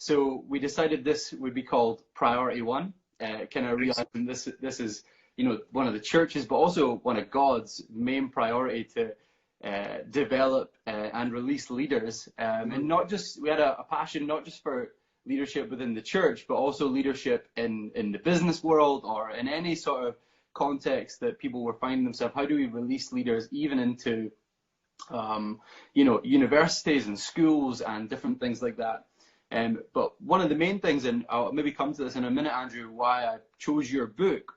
So we decided this would be called Priority One. Kind of realizing this is, one of the church's, but also one of God's main priority to develop and release leaders. And not just, we had a passion not just for leadership within the church, but also leadership in the business world or in any sort of context that people were finding themselves. How do we release leaders even into, universities and schools and different things like that? But one of the main things, and I'll maybe come to this in a minute, Andrew, why I chose your book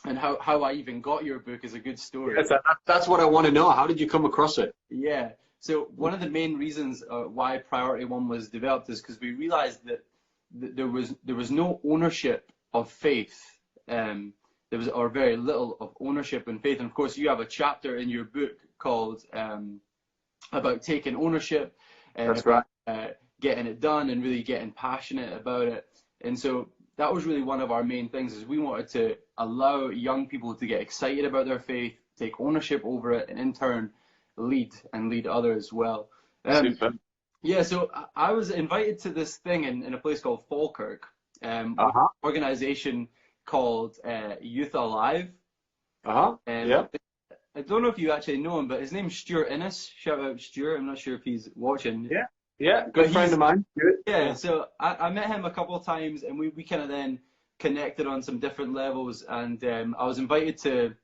and how I even got your book is a good story. Yes, that's what I want to know. How did you come across it? Yeah. So one of the main reasons why Priority One was developed is because we realized that there was no ownership of faith. There was, or very little of ownership in faith. And of course, you have a chapter in your book called about taking ownership. That's right. Getting it done and really getting passionate about it. And so that was really one of our main things, is we wanted to allow young people to get excited about their faith, take ownership over it, and in turn lead others well. Super. Yeah, so I was invited to this thing in a place called Falkirk, an organization called Youth Alive. Yeah. I don't know if you actually know him, but his name's Stuart Innes. Shout out Stuart. I'm not sure if he's watching. Yeah, good friend of mine. Good. Yeah, so I met him a couple of times, and we kind of then connected on some different levels. And I was invited to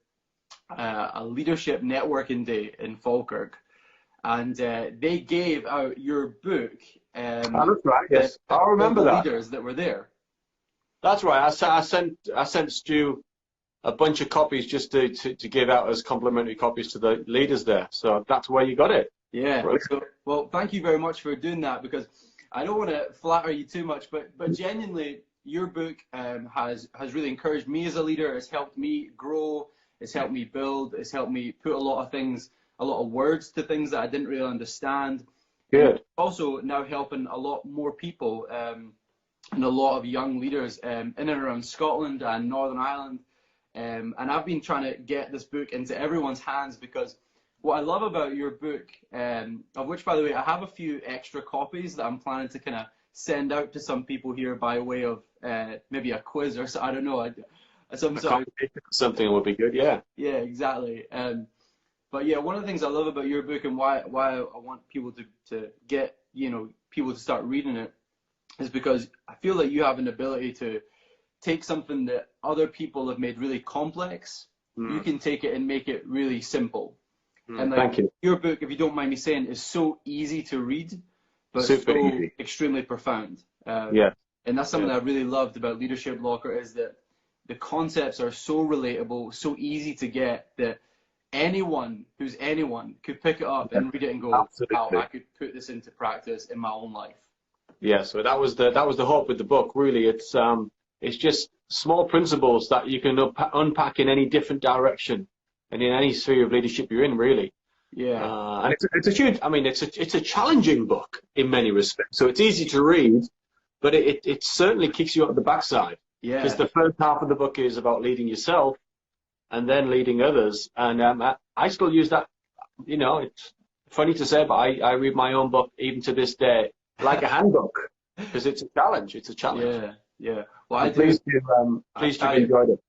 a leadership networking day in Falkirk, and they gave out your book. That's right. Yes, I remember that. Leaders that were there. That's right. I sent Stu a bunch of copies just to give out as complimentary copies to the leaders there. So that's where you got it. Yeah. So, well, thank you very much for doing that, because I don't want to flatter you too much, but genuinely, your book has really encouraged me as a leader. It's helped me grow. It's helped me build. It's helped me put a lot of words to things that I didn't really understand. Good. And also now helping a lot more people and a lot of young leaders in and around Scotland and Northern Ireland. And I've been trying to get this book into everyone's hands, because what I love about your book, of which, by the way, I have a few extra copies that I'm planning to kind of send out to some people here by way of maybe a quiz or so, I don't know. Something would be good, yeah. Yeah, exactly. But yeah, one of the things I love about your book and why I want people to get, people to start reading it, is because I feel that you have an ability to take something that other people have made really complex. You can take it and make it really simple. And thank you. Your book, if you don't mind me saying, is so easy to read, but super so easy. Extremely profound. Yeah. And that's something that I really loved about Leadership Locker, is that the concepts are so relatable, so easy to get, that anyone could pick it up and read it and go, wow, I could put this into practice in my own life. Yeah, so that was the hope with the book. Really, it's just small principles that you can unpack in any different direction and in any sphere of leadership you're in, really. Yeah. And it's a huge. I mean, it's a challenging book in many respects. So it's easy to read, but it certainly kicks you up the backside. Yeah. Because the first half of the book is about leading yourself, and then leading others. And I still use that. It's funny to say, but I read my own book even to this day like a handbook, because it's a challenge. It's a challenge. Yeah. Well, I'm pleased you've enjoyed it.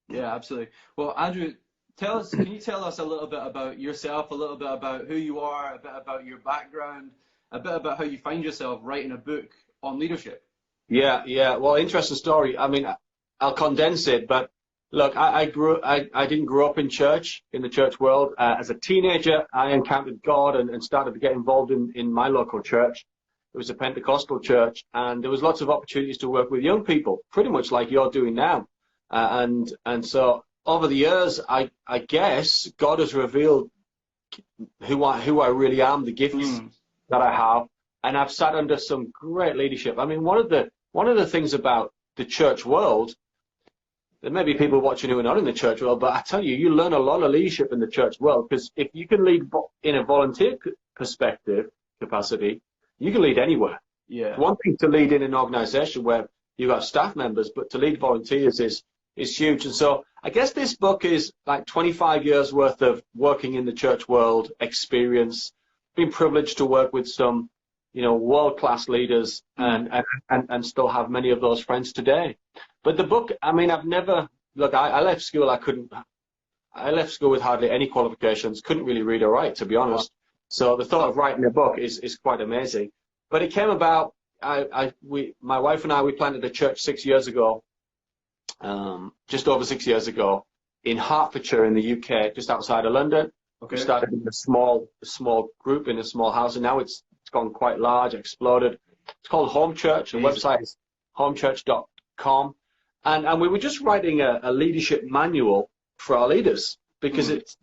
Yeah, absolutely. Well, Andrew, can you tell us a little bit about yourself, a little bit about who you are, a bit about your background, a bit about how you find yourself writing a book on leadership? Yeah. Well, interesting story. I mean, I'll condense it, but look, I didn't grow up in the church world. As a teenager, I encountered God and started to get involved in my local church. It was a Pentecostal church, and there was lots of opportunities to work with young people, pretty much like you're doing now. And so over the years, I guess God has revealed who I really am, the gifts that I have, and I've sat under some great leadership. I mean, one of the things about the church world, there may be people watching who are not in the church world, but I tell you, you learn a lot of leadership in the church world, because if you can lead in a volunteer capacity, you can lead anywhere. Yeah. It's one thing to lead in an organization where you have staff members, but to lead volunteers is huge. And so I guess this book is like 25 years worth of working in the church world experience, being privileged to work with some, world-class leaders, and still have many of those friends today. But the book, I mean, I left school, I left school with hardly any qualifications, couldn't really read or write, to be honest. So the thought of writing a book is quite amazing. But it came about, my wife and I, we planted a church 6 years ago, just over 6 years ago, in Hertfordshire in the UK, just outside of London. Okay. We started in a small group in a small house, and now it's gone quite large, exploded. It's called Home Church. The website is homechurch.com. And we were just writing a leadership manual for our leaders, because it's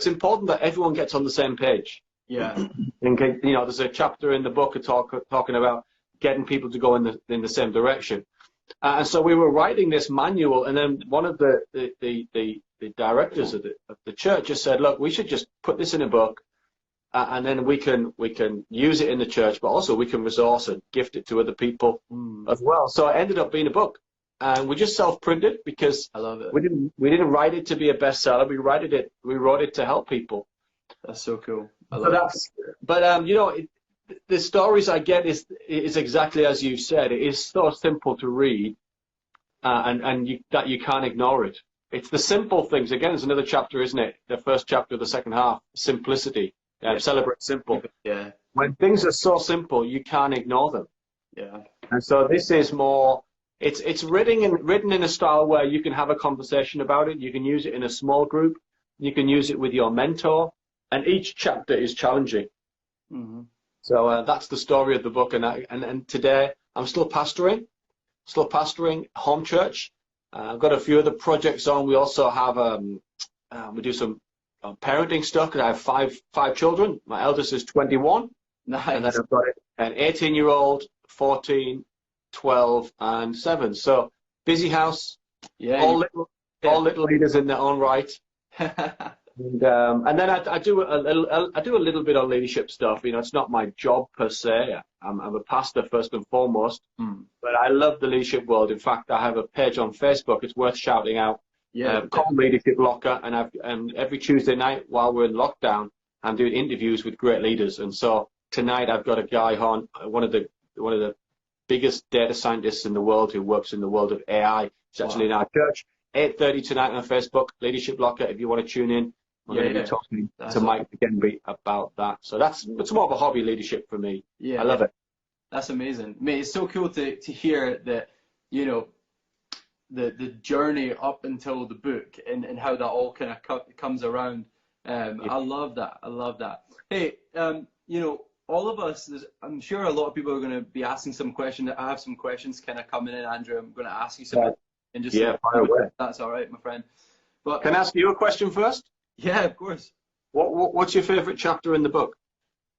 important that everyone gets on the same page. Yeah. And there's a chapter in the book talking about getting people to go in the same direction. And so we were writing this manual, and then one of the directors of the church just said, look, we should just put this in a book, and then we can use it in the church, but also we can resource and gift it to other people as well. So it ended up being a book, and we just self-printed, because I love it. We didn't write it to be a bestseller. We wrote it to help people. That's so cool. The stories I get is exactly as you said. It is so simple to read, and you can't ignore it. It's the simple things. Again, there's another chapter, isn't it? The first chapter of the second half, simplicity. Celebrate simple. Yeah. When things are so simple, you can't ignore them. Yeah. And so this is more. It's written in a style where you can have a conversation about it. You can use it in a small group. You can use it with your mentor, and each chapter is challenging. Mm-hmm. So that's the story of the book. And today I'm still pastoring Home Church. I've got a few other projects on. We also have we do some parenting stuff, because I have five children. My eldest is 21. Nice. And then I've got an 18-year-old, 14, 12, and 7. So busy house. Yeah. All little leaders in their own right. And then I do a little bit on leadership stuff. It's not my job per se. I'm a pastor first and foremost, but I love the leadership world. In fact, I have a page on Facebook. It's worth shouting out. Called Leadership Locker, and every Tuesday night while we're in lockdown, I'm doing interviews with great leaders. And so tonight I've got a guy on, one of the biggest data scientists in the world, who works in the world of AI. It's actually in our church. 8:30 tonight on Facebook, Leadership Locker. If you want to tune in, I'm going to be talking to Mike again about that. So it's more of a hobby leadership for me. Yeah, I love it. That's amazing, mate. It's so cool to hear that, the journey up until the book, and how that all kind of comes around. I love that. Hey, all of us, I'm sure a lot of people are going to be asking some questions. I have some questions kind of coming in, Andrew. I'm going to ask you some, and just fire away. That's all right, my friend. But can I ask you a question first? Yeah, of course. What's your favorite chapter in the book?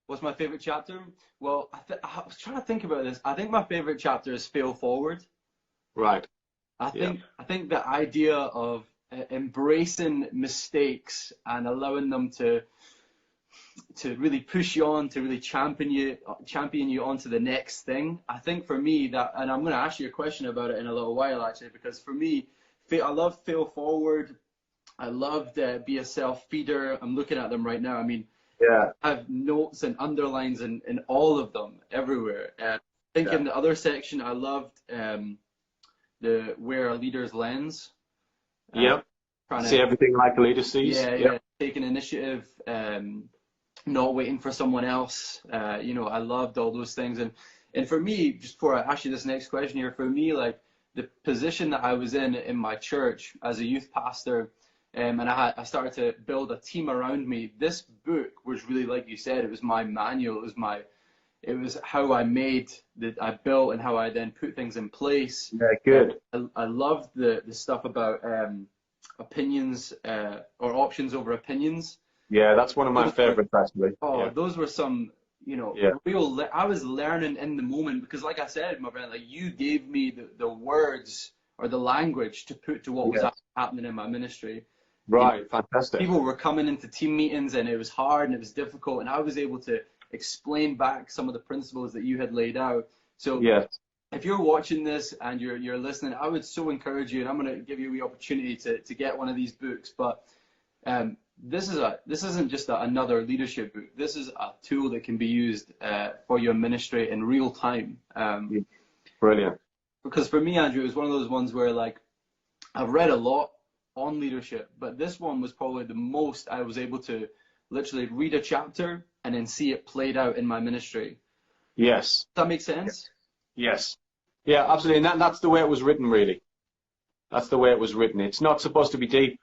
What's my favorite chapter? Well, I was trying to think about this. I think my favorite chapter is Fail Forward. Right. I think the idea of embracing mistakes and allowing them to really push you on, to really champion you onto the next thing. I think for me that, and I'm going to ask you a question about it in a little while actually, because for me, I love Fail Forward. I loved Be a Self-Feeder. I'm looking at them right now. I mean, I have notes and underlines in all of them, everywhere. I think in the other section, I loved the Wear a Leader's Lens. See everything like a leader sees. Yeah. Taking initiative, not waiting for someone else. I loved all those things. And for me, just before I ask you this next question here, for me, like the position that I was in my church as a youth pastor, and I started to build a team around me. This book was really, like you said, it was my manual. It was how I built and how I then put things in place. Yeah, good. I loved the stuff about opinions or options over opinions. Yeah, that's one of my favorites actually. Those were some, real. I was learning in the moment, because, like I said, my friend, like you gave me the words or the language to put to what was happening in my ministry. Right, fantastic. People were coming into team meetings and it was hard and it was difficult, and I was able to explain back some of the principles that you had laid out. So if you're watching this and you're listening, I would so encourage you, and I'm going to give you the opportunity to get one of these books. But this isn't just another leadership book. This is a tool that can be used for your ministry in real time. Brilliant. Because for me, Andrew, it was one of those ones where like I've read a lot on leadership, but this one was probably the most I was able to literally read a chapter and then see it played out in my ministry. Yes. Does that make sense? Yes. Yeah, absolutely. And that's the way it was written, really. That's the way it was written. It's not supposed to be deep.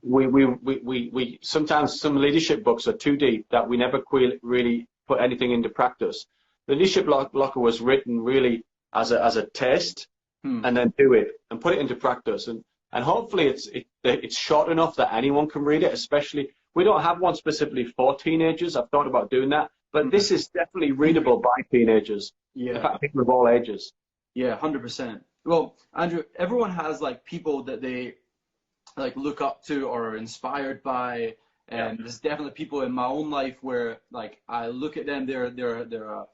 We sometimes some leadership books are too deep that we never really put anything into practice. The Leadership Locker was written really as a test, and then do it and put it into practice. And hopefully it's short enough that anyone can read it. Especially, we don't have one specifically for teenagers. I've thought about doing that, but this is definitely readable by teenagers. Yeah. In fact, people of all ages. Yeah, 100%. Well, Andrew, everyone has like people that they like look up to or are inspired by, and there's definitely people in my own life where like I look at them, they're a,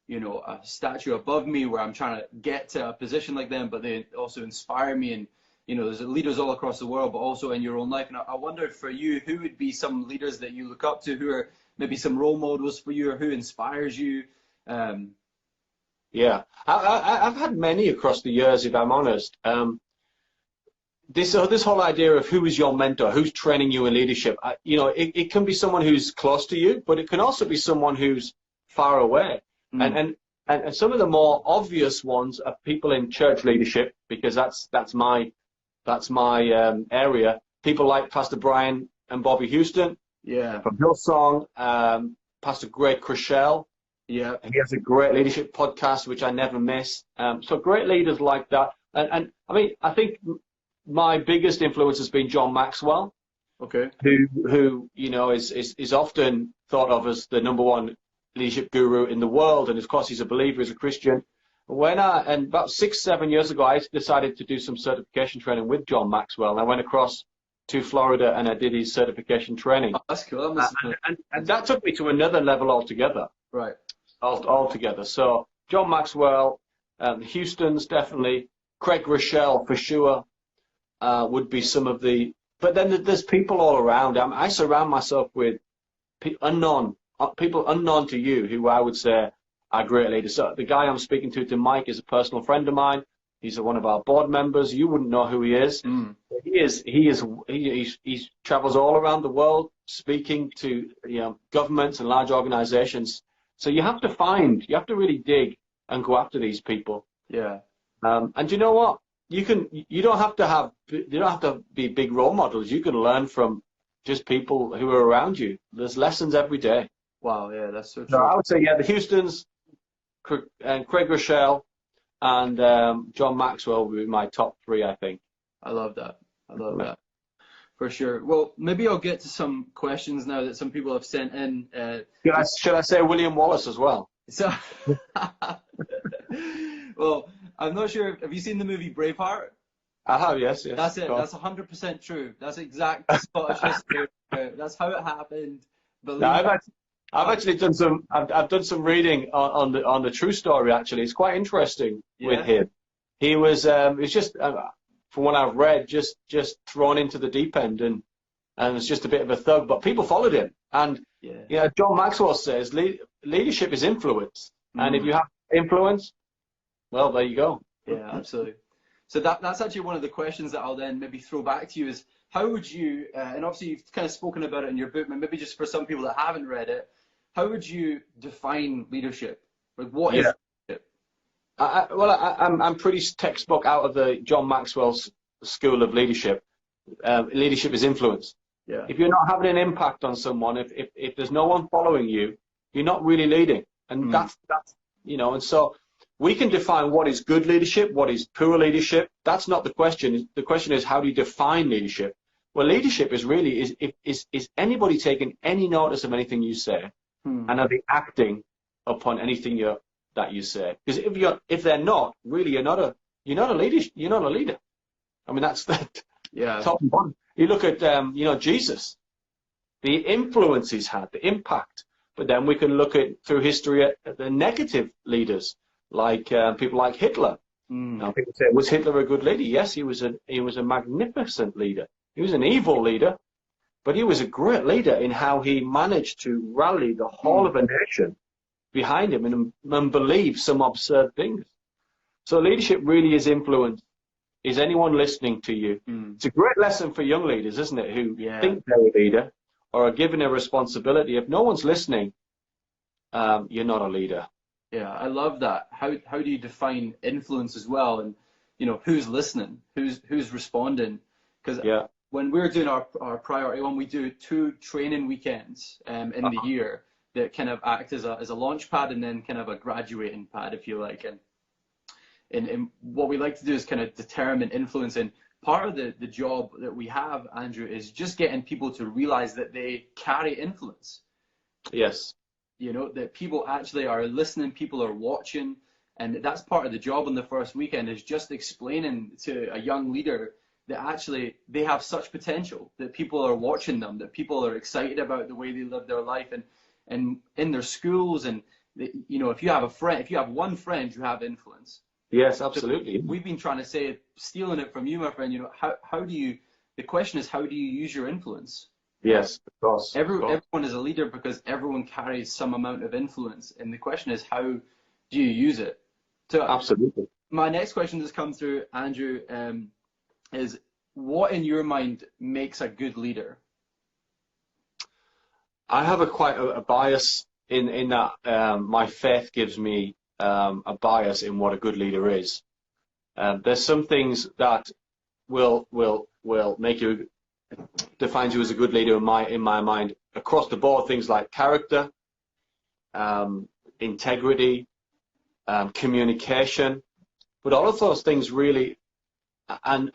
you know, a statue above me where I'm trying to get to a position like them, but they also inspire me. And you know, there's leaders all across the world, but also in your own life. And I wonder for you, who would be some leaders that you look up to, who are maybe some role models for you, or who inspires you? Yeah, I've had many across the years, if I'm honest. This whole idea of who is your mentor, who's training you in leadership, you know, it can be someone who's close to you, but it can also be someone who's far away. And some of the more obvious ones are people in church leadership, because that's my area. People like Pastor Brian and Bobby Houston, from Hillsong, Pastor Greg Crushell. Yeah, he has a great leadership podcast which I never miss. So great leaders like that. And I mean, I think my biggest influence has been John Maxwell. Okay. Who you know is often thought of as the #1 leadership guru in the world, and of course he's a believer, he's a Christian. And about 6-7 years ago, I decided to do some certification training with John Maxwell, and I went across to Florida and I did his certification training. Oh, that's cool. And that took me to another level altogether. Right. Altogether. So John Maxwell, Houston's definitely, Craig Rochelle for sure would be some of the. But then there's people all around. I surround myself with people unknown to you who I would say are great leaders. So the guy I'm speaking to Mike, is a personal friend of mine. He's one of our board members. You wouldn't know who he is. He travels all around the world speaking to governments and large organizations. So you have to really dig and go after these people. Yeah. And you know what? You don't have to be big role models. You can learn from just people who are around you. There's lessons every day. Wow. Yeah, that's so true. So I would say, the Houstons, and Craig Rochelle, and John Maxwell would be my top 3, I think. I love that. For sure. Well, maybe I'll get to some questions now that some people have sent in. Should I say William Wallace as well? So, well, I'm not sure. Have you seen the movie Braveheart? I have, yes. That's it. That's 100% true. That's exact Scottish history. That's how it happened. I've actually done some. I've done some reading on the true story. Actually, it's quite interesting with him. He was. It's just. From what I've read, just thrown into the deep end, and it's just a bit of a thug. But people followed him, and John Maxwell says leadership is influence, and if you have influence, well, there you go. Yeah, absolutely. So that's actually one of the questions that I'll then maybe throw back to you is how would you, and obviously you've kind of spoken about it in your book, but maybe just for some people that haven't read it, how would you define leadership? Like what is leadership? I'm pretty textbook out of the John Maxwell's school of leadership. Leadership is influence. Yeah. If you're not having an impact on someone, if there's no one following you, you're not really leading. And that's and so we can define what is good leadership, what is poor leadership. That's not the question. The question is, how do you define leadership? Well, leadership is really is anybody taking any notice of anything you say, and are they acting upon anything that you say? Because if they're not, really, you're not a leader. I mean, that's that. Yeah. Top and bottom. You look at Jesus, the influence he's had, the impact. But then we can look at through history at the negative leaders, like people like Hitler. Now people say, was Hitler a good leader? Yes, he was a magnificent leader. He was an evil leader, but he was a great leader in how he managed to rally the whole of a nation behind him and believe some absurd things. So leadership really is influence. Is anyone listening to you? It's a great lesson for young leaders, isn't it, who think they're a leader or are given a responsibility. If no one's listening, you're not a leader. Yeah, I love that. How do you define influence as well? And, you know, who's listening? Who's responding? Because when we're doing our priority one, we do 2 training weekends in the year that kind of act as a launch pad and then kind of a graduating pad, if you like. And what we like to do is kind of determine influence. And part of the job that we have, Andrew, is just getting people to realize that they carry influence. Yes. You know, that people actually are listening, people are watching. And that's part of the job on the first weekend, is just explaining to a young leader that actually they have such potential, that people are watching them, that people are excited about the way they live their life and in their schools. And, you know, if you have one friend, you have influence. Yes, absolutely. So we've been trying to say, stealing it from you, my friend, you know, the question is, how do you use your influence? Yes, of course. Everyone is a leader because everyone carries some amount of influence. And the question is, how do you use it? So absolutely. My next question that's come through, Andrew, is what in your mind makes a good leader? I have quite a bias in that my faith gives me a bias in what a good leader is. There's some things that will make you, defines you as a good leader in my mind across the board. Things like character, integrity, communication, but all of those things really. And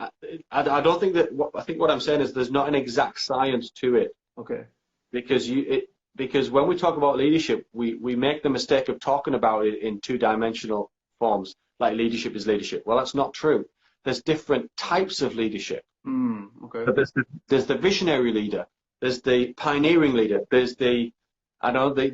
I don't think that. I think what I'm saying is there's not an exact science to it. Okay. Because when we talk about leadership, we make the mistake of talking about it in 2-dimensional forms, like leadership is leadership. Well, that's not true. There's different types of leadership. Okay. But there's the visionary leader. There's the pioneering leader. There's the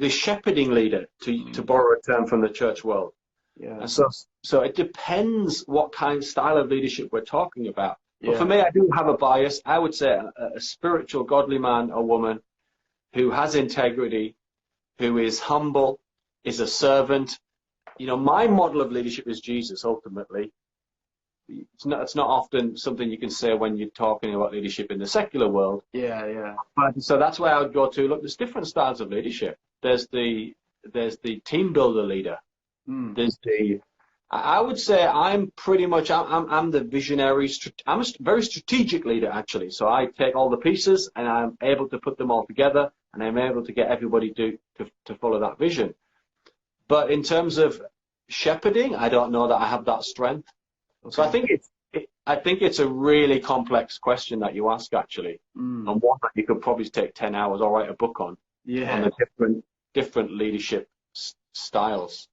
shepherding leader, to borrow a term from the church world. Yeah. And so it depends what kind of style of leadership we're talking about. Yeah. But for me, I do have a bias. I would say a spiritual, godly man or woman who has integrity, who is humble, is a servant. You know, my model of leadership is Jesus, ultimately. It's not often something you can say when you're talking about leadership in the secular world. Yeah. But, so that's why I would go to, look, there's different styles of leadership. There's the team builder leader. There's I would say I'm the visionary. I'm a very strategic leader, actually. So I take all the pieces and I'm able to put them all together, and I'm able to get everybody to follow that vision. But in terms of shepherding, I don't know that I have that strength. Okay. So I think it's a really complex question that you ask, actually, and one that you could probably take 10 hours or write a book on. Yeah. On the different leadership styles.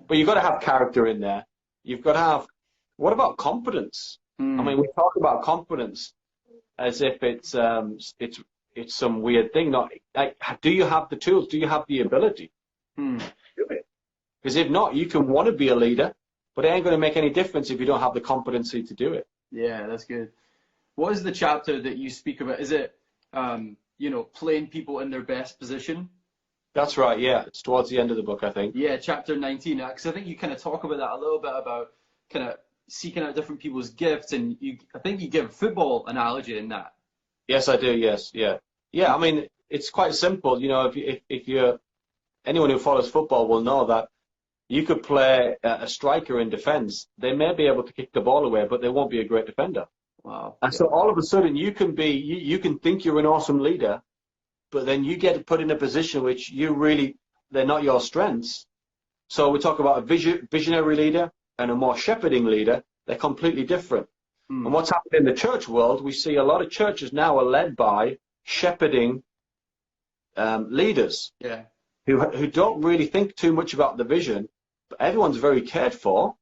But you've got to have character in there. You've got to have. What about competence? I mean, we talk about competence as if it's some weird thing. Not like, do you have the tools? Do you have the ability? Do it. Because if not, you can want to be a leader, but it ain't going to make any difference if you don't have the competency to do it. Yeah, that's good. What is the chapter that you speak about? Is it playing people in their best position? That's right, yeah. It's towards the end of the book, I think. Yeah, chapter 19. Because I think you kind of talk about that a little bit, about kind of seeking out different people's gifts, and I think you give a football analogy in that. Yes, I do, yes, yeah. Yeah, I mean, it's quite simple. You know, if you're, anyone who follows football will know that you could play a striker in defense. They may be able to kick the ball away, but they won't be a great defender. Wow. And so all of a sudden you can think you're an awesome leader, but then you get put in a position which they're not your strengths. So we talk about a visionary leader and a more shepherding leader. They're completely different. And what's happening in the church world, we see a lot of churches now are led by shepherding leaders who don't really think too much about the vision, but everyone's very cared for,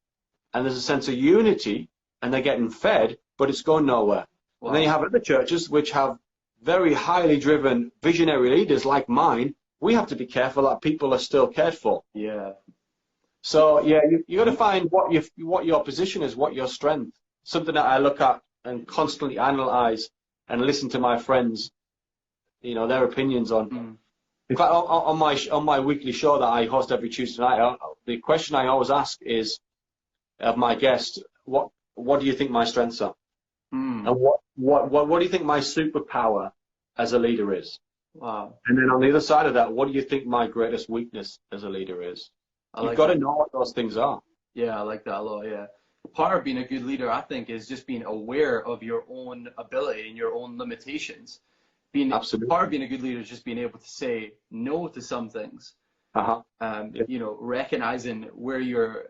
and there's a sense of unity, and they're getting fed, but it's going nowhere. Wow. And then you have other churches which have very highly driven visionary leaders like mine. We have to be careful that people are still cared for. Yeah. So yeah, you got to find what your position is, what your strength. Something that I look at and constantly analyze and listen to my friends their opinions on. In fact, on my weekly show that I host every Tuesday night, the question I always ask is of my guest, what do you think my strengths are, and what do you think my superpower as a leader is? Wow. And then on the other side of that, what do you think my greatest weakness as a leader is? You've got to know what those things are. Yeah, I like that a lot. Yeah. Part of being a good leader, I think, is just being aware of your own ability and your own limitations. Absolutely. Part of being a good leader is just being able to say no to some things. Recognizing where you're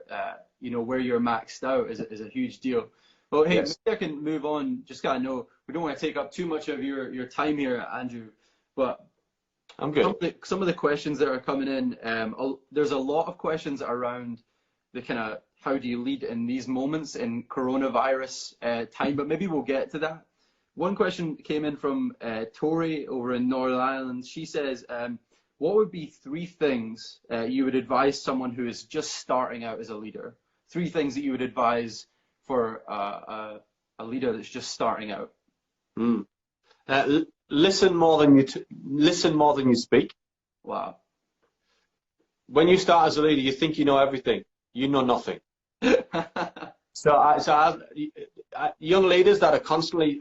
maxed out is a huge deal. Well, hey, maybe I can move on. Just gotta know, we don't want to take up too much of your time here, Andrew, but I'm good. Some of the questions that are coming in, there's a lot of questions around the kind of how do you lead in these moments in coronavirus time, but maybe we'll get to that. One question came in from Tori over in Northern Ireland. She says, what would be 3 things you would advise someone who is just starting out as a leader? 3 things that you would advise for a leader that's just starting out. Listen more than you speak. Wow. When you start as a leader, you think you know everything. You know nothing. So young leaders that are constantly,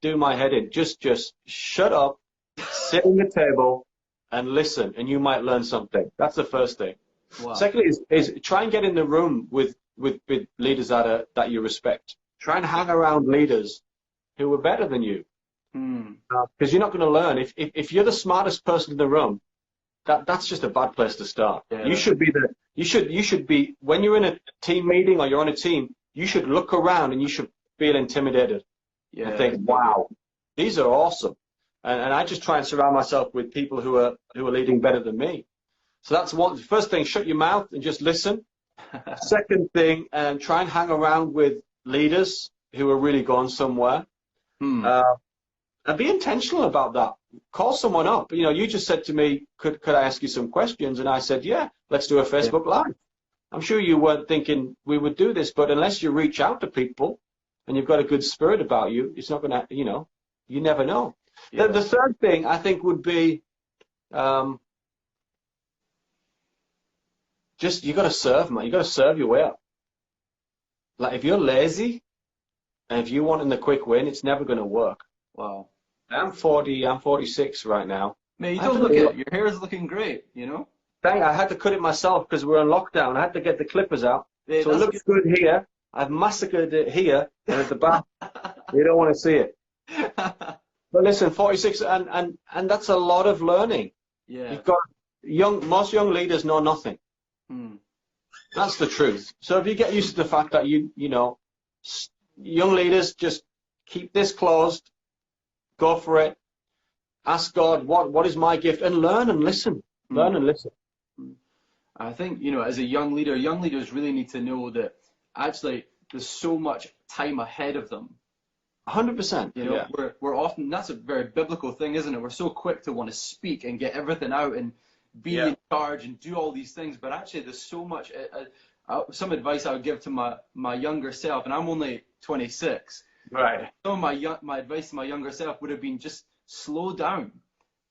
do my head in. Just shut up, sit on the table, and listen, and you might learn something. That's the first thing. Wow. Secondly, is try and get in the room with leaders that you respect. Try and hang around leaders who are better than you, because you're not going to learn if you're the smartest person in the room. That's just a bad place to start. Yeah. You should be when you're in a team meeting or you're on a team, you should look around and you should feel intimidated. Yeah. And think, wow, these are awesome. And I just try and surround myself with people who are leading better than me. So that's one. First thing, shut your mouth and just listen. Second thing, try and hang around with leaders who are really going somewhere. And be intentional about that. Call someone up. You just said to me, could I ask you some questions? And I said, yeah, let's do a Facebook Live. I'm sure you weren't thinking we would do this, but unless you reach out to people and you've got a good spirit about you, it's not going to, you never know. Yeah. The third thing I think would be just you got to serve, man. You got to serve your way up. Like if you're lazy and if you want the quick win, it's never going to work. Wow. I'm 46 right now. Man, you don't look it. Your hair is looking great, I had to cut it myself because we're on lockdown. I had to get the clippers out. Yeah, so it looks good here. I've massacred it here and at the back. You don't want to see it. But listen, 46, and that's a lot of learning. Yeah. You've got most young leaders know nothing. That's the truth. So if you get used to the fact that young leaders just keep this closed, go for it, ask God, what is my gift, and learn and listen. Learn and listen. I think, as a young leaders really need to know that actually there's so much time ahead of them. 100%. Yeah. We're often, that's a very biblical thing, isn't it? We're so quick to want to speak and get everything out and be in charge and do all these things, but actually there's so much. Some advice I would give to my younger self, and I'm only 26. Right. So my advice to my younger self would have been just slow down.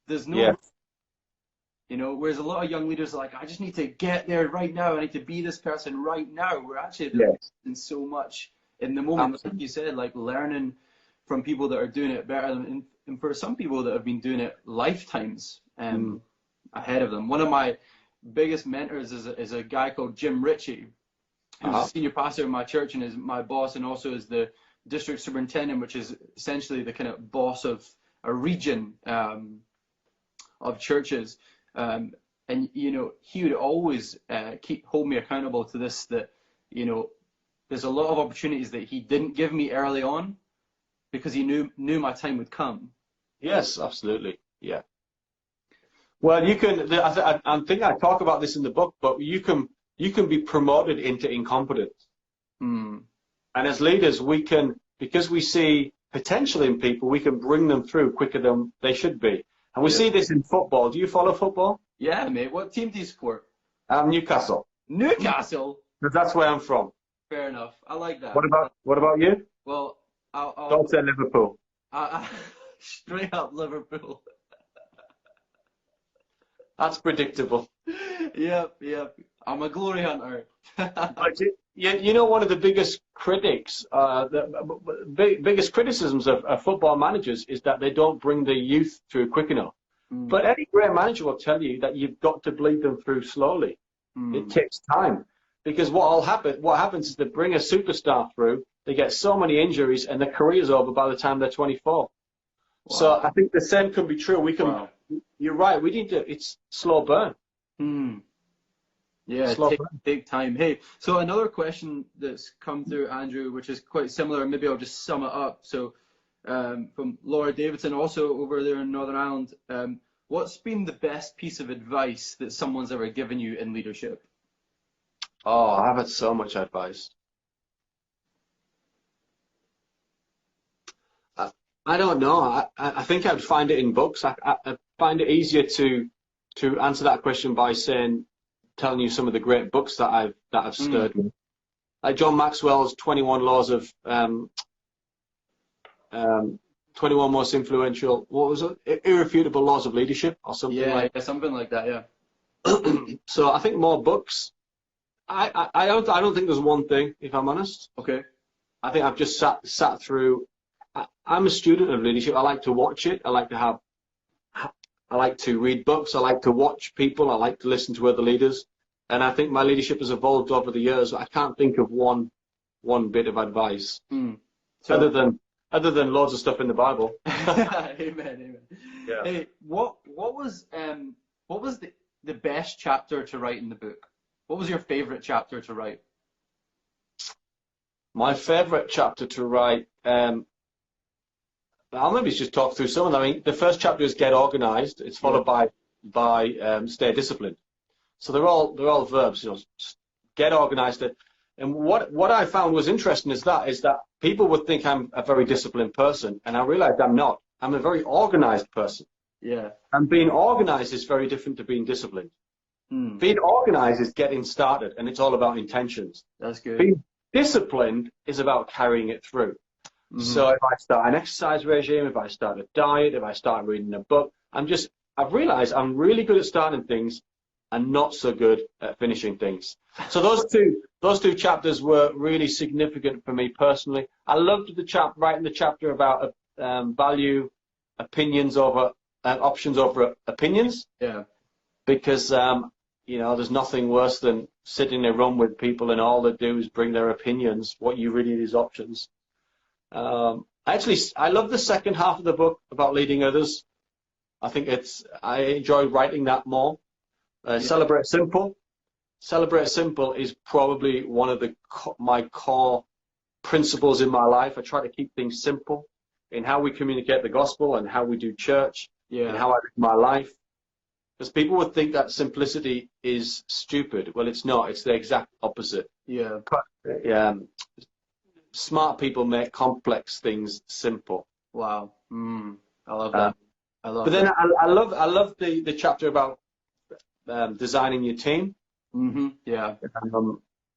There's no, whereas a lot of young leaders are like, I just need to get there right now. I need to be this person right now. We're actually in so much in the moment. Absolutely. Like you said, like learning from people that are doing it better than, and for some people that have been doing it lifetimes ahead of them. One of my biggest mentors is a guy called Jim Ritchie, who's a senior pastor in my church and is my boss, and also is the district superintendent, which is essentially the kind of boss of a region of churches. And he would always hold me accountable to this, that there's a lot of opportunities that he didn't give me early on because he knew my time would come. Yes, absolutely. Yeah. Well, you can. I think I talk about this in the book, but you can be promoted into incompetence. And as leaders, we can, because we see potential in people, we can bring them through quicker than they should be. And we see this in football. Do you follow football? Yeah, mate. What team do you support? Newcastle. Newcastle? Because that's where I'm from. Fair enough. I like that. What about you? Well, Don't say Liverpool. Straight up Liverpool. That's predictable. Yep, yep. I'm a glory hunter. But you know, one of the biggest critics, biggest criticisms of football managers is that they don't bring the youth through quick enough. But any great manager will tell you that you've got to bleed them through slowly. It takes time. Because what happens is they bring a superstar through, they get so many injuries, and their career's over by the time they're 24. Wow. So I think the same can be true. We can. Wow. You're right. We need to. It's slow burn. Yeah, take time. Hey, so another question that's come through, Andrew, which is quite similar. Maybe I'll just sum it up. So, from Laura Davidson, also over there in Northern Ireland, what's been the best piece of advice that someone's ever given you in leadership? Oh, I've had so much advice. I don't know. I think I'd find it in books. I find it easier to answer that question by telling you some of the great books that I've stirred with. Like John Maxwell's 21 Laws of 21 Most Influential. What was it? Irrefutable Laws of Leadership or something like that. Yeah, something like that. Yeah. So I think more books. I don't think there's one thing, if I'm honest. Okay. I think I've just sat through. I'm a student of leadership. I like to watch it. I like to read books. I like to watch people. I like to listen to other leaders. And I think my leadership has evolved over the years. I can't think of one bit of advice other than loads of stuff in the Bible. Amen. Yeah. Hey, what was the best chapter to write in the book? What was your favorite chapter to write? My favorite chapter to write. I'll maybe just talk through some of them. I mean, the first chapter is get organized. It's followed by stay disciplined. So they're all verbs. You know, get organized. And what I found was interesting is that people would think I'm a very disciplined person, and I realized I'm not. I'm a very organized person. Yeah. And being organized is very different to being disciplined. Being organized is getting started, and it's all about intentions. That's good. Being disciplined is about carrying it through. So if I start an exercise regime, if I start a diet, if I start reading a book, I've realized I'm really good at starting things and not so good at finishing things. So those two chapters were really significant for me personally. I loved writing the chapter about value opinions over options over opinions. Yeah. Because there's nothing worse than sitting in a room with people and all they do is bring their opinions. What you really need is options. I love the second half of the book about leading others. I enjoy writing that more. Celebrate Simple. Celebrate Simple is probably one of my core principles in my life. I try to keep things simple in how we communicate the gospel and how we do church and how I live my life. Because people would think that simplicity is stupid. Well, it's not. It's the exact opposite. Yeah. Smart people make complex things simple. Wow. I love that. Then I love the chapter about designing your team. Yeah.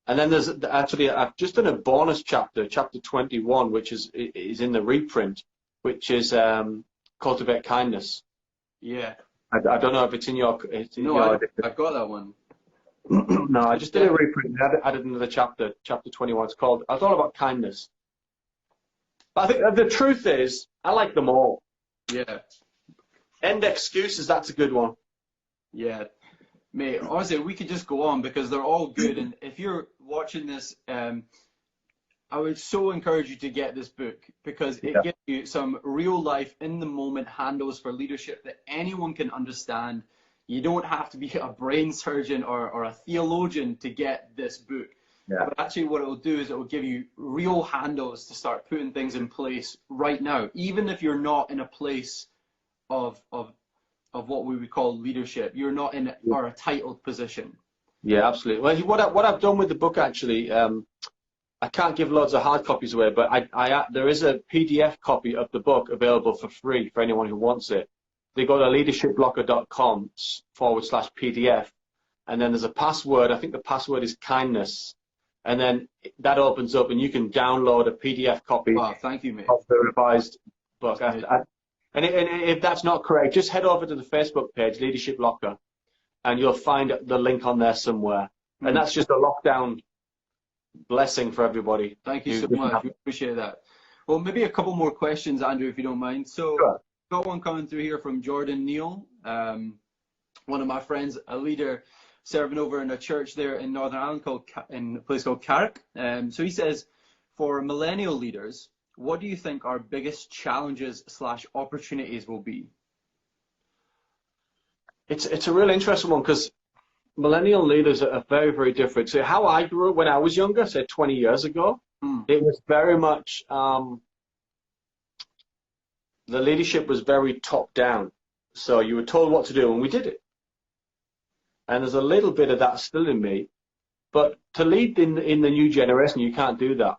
And then there's actually I've just done a bonus chapter 21, which is in the reprint, which is cultivate kindness. Yeah. I don't know if it's in your. I've got that one. No, I just did a reprint. I added another chapter 21. It's all about kindness. But I think the truth is, I like them all. Yeah. End excuses, that's a good one. Yeah. Mate, honestly, we could just go on because they're all good. And if you're watching this, I would so encourage you to get this book because it gives you some real life, in the moment handles for leadership that anyone can understand. You don't have to be a brain surgeon or a theologian to get this book. Yeah. But actually what it will do is it will give you real handles to start putting things in place right now, even if you're not in a place of what we would call leadership. You're not in a titled position. Yeah, absolutely. Well, what I've done with the book actually, I can't give loads of hard copies away, but there is a PDF copy of the book available for free for anyone who wants it. They go to leadershiplocker.com/PDF, and then there's a password. I think the password is kindness, and then that opens up, and you can download a PDF copy. Wow, thank you, mate. Of the revised book. And And if that's not correct, just head over to the Facebook page, Leadership Locker, and you'll find the link on there somewhere. And that's just a lockdown blessing for everybody. Thank you so much. We appreciate that. Well, maybe a couple more questions, Andrew, if you don't mind. So, sure. Got one coming through here from Jordan Neal, one of my friends, a leader serving over in a church there in Northern Ireland in a place called Carrick. So he says, for millennial leaders, what do you think our biggest challenges / opportunities will be? It's a really interesting one because millennial leaders are very, very different. So how I grew up when I was younger, say 20 years ago, it was very much, the leadership was very top down. So you were told what to do and we did it. And there's a little bit of that still in me. But to lead in the new generation, you can't do that.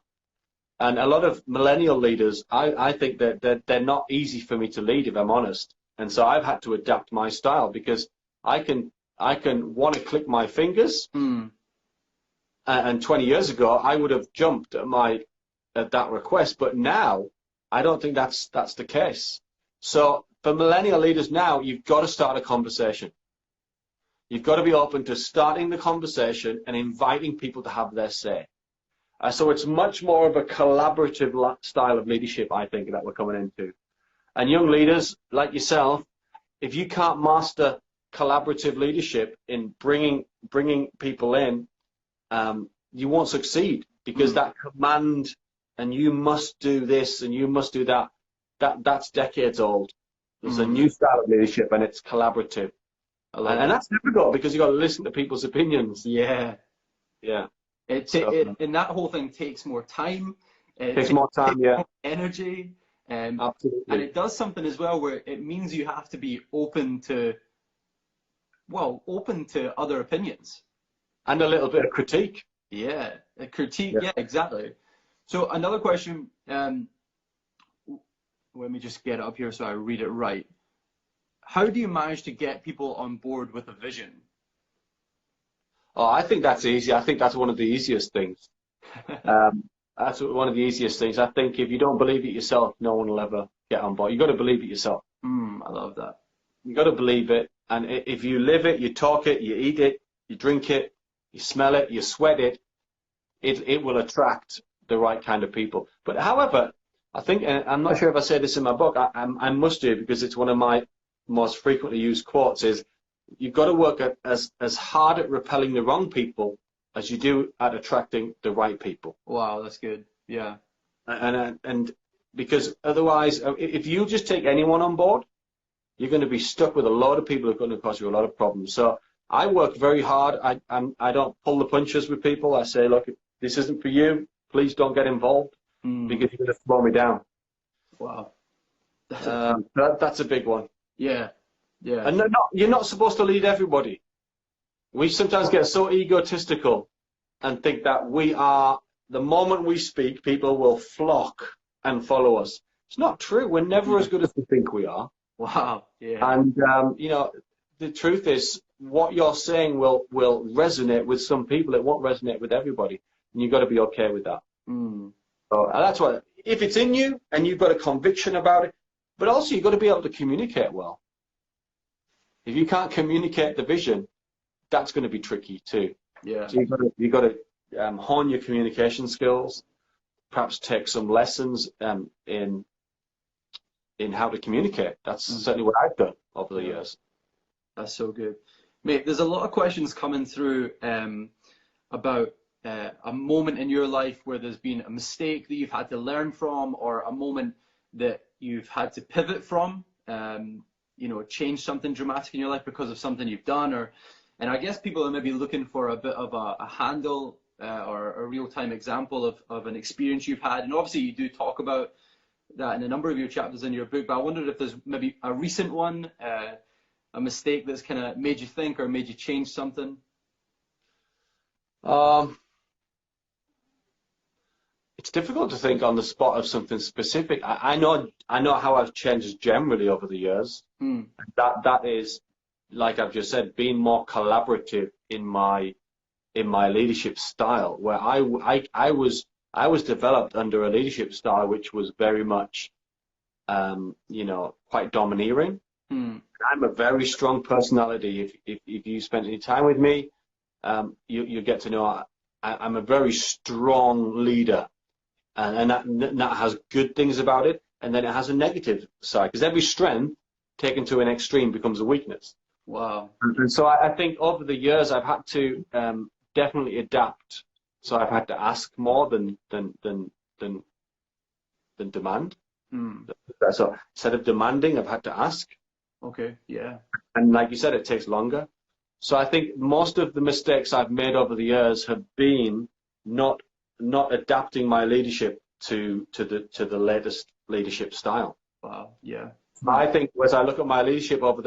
And a lot of millennial leaders, I think that they're not easy for me to lead, if I'm honest. And so I've had to adapt my style because I can want to click my fingers. And 20 years ago, I would have jumped at that request. But now, I don't think that's the case. So for millennial leaders now, you've got to start a conversation. You've got to be open to starting the conversation and inviting people to have their say. So it's much more of a collaborative style of leadership, I think, that we're coming into. And young leaders like yourself, if you can't master collaborative leadership in bringing people in, you won't succeed because that command and you must do this and you must do that's decades old. There's a new style of leadership and it's collaborative. And that's difficult because you've got to listen to people's opinions. Yeah. Yeah. And that whole thing takes more time. It takes more time, more energy. Absolutely. And it does something as well where it means you have to be open to other opinions. And a little bit of critique. Yeah, a critique. Yeah, exactly. So another question, let me just get it up here so I read it right. How do you manage to get people on board with a vision? Oh, I think that's easy. I think that's one of the easiest things. That's one of the easiest things. I think if you don't believe it yourself, no one will ever get on board. You've got to believe it yourself. I love that. You've got to believe it. And if you live it, you talk it, you eat it, you drink it, you smell it, you sweat it, it will attract the right kind of people. But however, I think, and I'm not sure if I say this in my book, I must do because it's one of my most frequently used quotes is, you've got to work as hard at repelling the wrong people as you do at attracting the right people. Wow, that's good. Yeah. And because otherwise, if you just take anyone on board, you're going to be stuck with a lot of people who are going to cause you a lot of problems. So I work very hard. I don't pull the punches with people. I say, look, this isn't for you. Please don't get involved because you're going to slow me down. Wow. That's a big one. Yeah. Yeah. And you're not supposed to lead everybody. We sometimes get so egotistical and think that the moment we speak, people will flock and follow us. It's not true. We're never as good as we think we are. Wow. Yeah. And, the truth is what you're saying will resonate with some people. It won't resonate with everybody. And you've got to be okay with that. So that's why, if it's in you and you've got a conviction about it, but also you've got to be able to communicate well. If you can't communicate the vision, that's going to be tricky too. Yeah. So you've got to hone your communication skills, perhaps take some lessons in how to communicate. That's certainly what I've done over the years. That's so good. Mate, there's a lot of questions coming through about a moment in your life where there's been a mistake that you've had to learn from, or a moment that you've had to pivot from, change something dramatic in your life because of something you've done, and I guess people are maybe looking for a bit of a handle or a real-time example of an experience you've had. And obviously you do talk about that in a number of your chapters in your book, but I wondered if there's maybe a recent one, a mistake that's kind of made you think or made you change something. It's difficult to think on the spot of something specific. I know how I've changed generally over the years. That is, like I've just said, being more collaborative in my leadership style, where I was developed under a leadership style which was very much quite domineering. Mm. I'm a very strong personality. If you spend any time with me, you get to know I'm a very strong leader, and that has good things about it, and then it has a negative side, because every strength taken to an extreme becomes a weakness. Wow. And so I think over the years I've had to definitely adapt. So I've had to ask more than demand. Mm. So instead of demanding, I've had to ask. Okay. Yeah. And like you said, it takes longer. So I think most of the mistakes I've made over the years have been not adapting my leadership to the latest leadership style. Wow. Yeah. I think as I look at my leadership over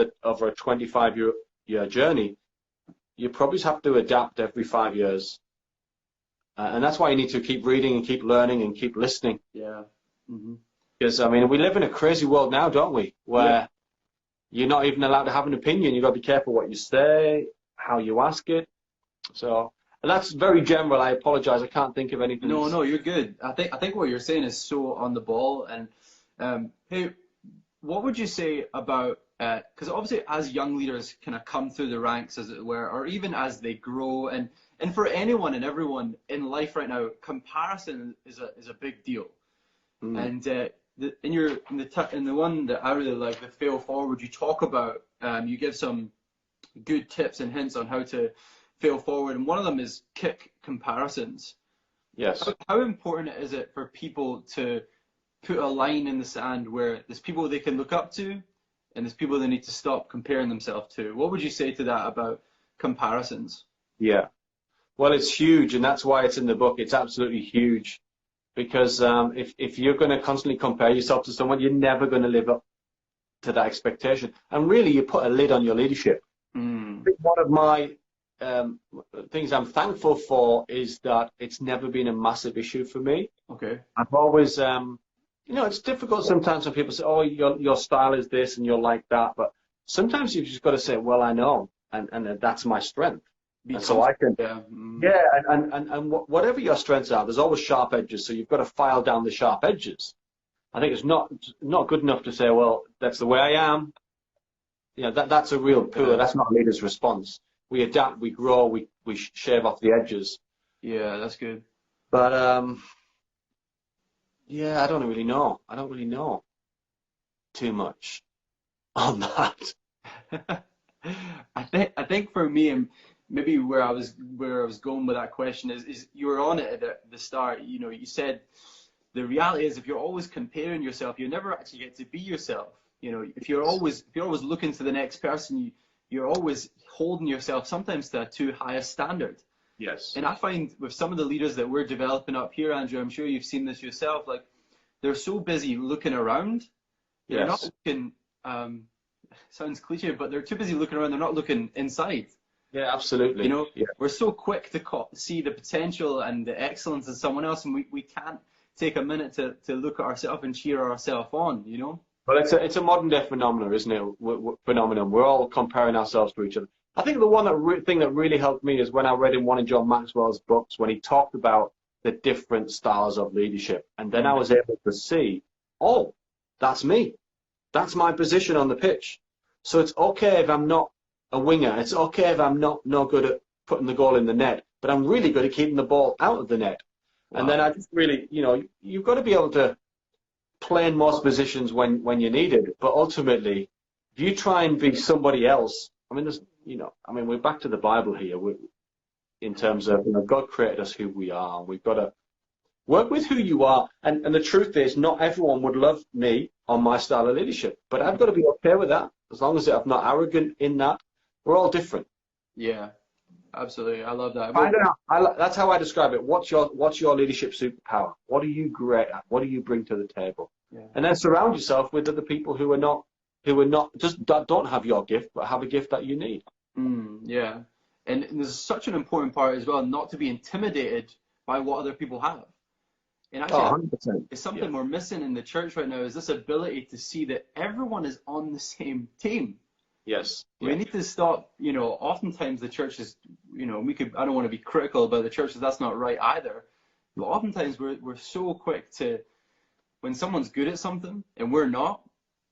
a 25-year journey, you probably have to adapt every 5 years. And that's why you need to keep reading and keep learning and keep listening. Yeah. Mm-hmm. Because, I mean, we live in a crazy world now, don't we? Where you're not even allowed to have an opinion. You've got to be careful what you say, how you ask it. So, and that's very general. I apologize. I can't think of anything. No, you're good. I think what you're saying is so on the ball. And hey, what would you say about, because obviously as young leaders kind of come through the ranks, as it were, or even as they grow, and for anyone and everyone in life right now, comparison is a big deal. And in the one that I really like, the fail forward, you talk about, you give some good tips and hints on how to fail forward, and one of them is kick comparisons. Yes. How important is it for people to put a line in the sand where there's people they can look up to and there's people they need to stop comparing themselves to? What would you say to that about comparisons? Yeah. Well, it's huge, and that's why it's in the book. It's absolutely huge. Because if you're going to constantly compare yourself to someone, you're never going to live up to that expectation. And really, you put a lid on your leadership. I think one of my things I'm thankful for is that it's never been a massive issue for me. Okay. I've always, it's difficult sometimes when people say, oh, your style is this and you're like that. But sometimes you've just got to say, well, I know, and that's my strength. And so I can, and whatever your strengths are, there's always sharp edges. So you've got to file down the sharp edges. I think it's not good enough to say, well, that's the way I am. That's a real poor. That's not a leader's response. We adapt, we grow, we shave off the edges. Yeah, that's good. But I don't really know. I don't really know too much on that. I think for me, and maybe where I was going with that question is you were on it at the start. You said the reality is if you're always comparing yourself, you never actually get to be yourself. If you're always looking to the next person, you're always holding yourself sometimes to a too high a standard. Yes. And I find with some of the leaders that we're developing up here, Andrew, I'm sure you've seen this yourself, like they're so busy looking around. They're not looking, sounds cliche, but they're too busy looking around. They're not looking inside. Yeah, absolutely. We're so quick to see the potential and the excellence in someone else, and we can't take a minute to look at ourselves and cheer ourselves on, Well, it's a modern day phenomenon, isn't it? Phenomenon. We're all comparing ourselves to each other. I think the one thing that really helped me is when I read in one of John Maxwell's books when he talked about the different styles of leadership, and then I was able to see, oh, that's me. That's my position on the pitch. So it's okay if I'm not a winger. It's okay if I'm not good at putting the goal in the net, but I'm really good at keeping the ball out of the net. Wow. And then I just really, you've got to be able to play in most positions when you're needed. But ultimately, if you try and be somebody else, we're back to the Bible here in terms of, God created us who we are. And we've got to work with who you are. And the truth is, not everyone would love me on my style of leadership, but I've got to be okay with that. As long as I'm not arrogant in that, we're all different. Yeah, absolutely. I love that. That's how I describe it. What's your leadership superpower? What are you great at? What do you bring to the table? Yeah. And then surround yourself with other people who don't have your gift, but have a gift that you need. Yeah. And there's such an important part as well, not to be intimidated by what other people have. And actually, 100%. It's something we're missing in the church right now, is this ability to see that everyone is on the same team. Yes. We need to stop, oftentimes the church is, I don't want to be critical about the church, that's not right either. But oftentimes we're so quick to when someone's good at something and we're not,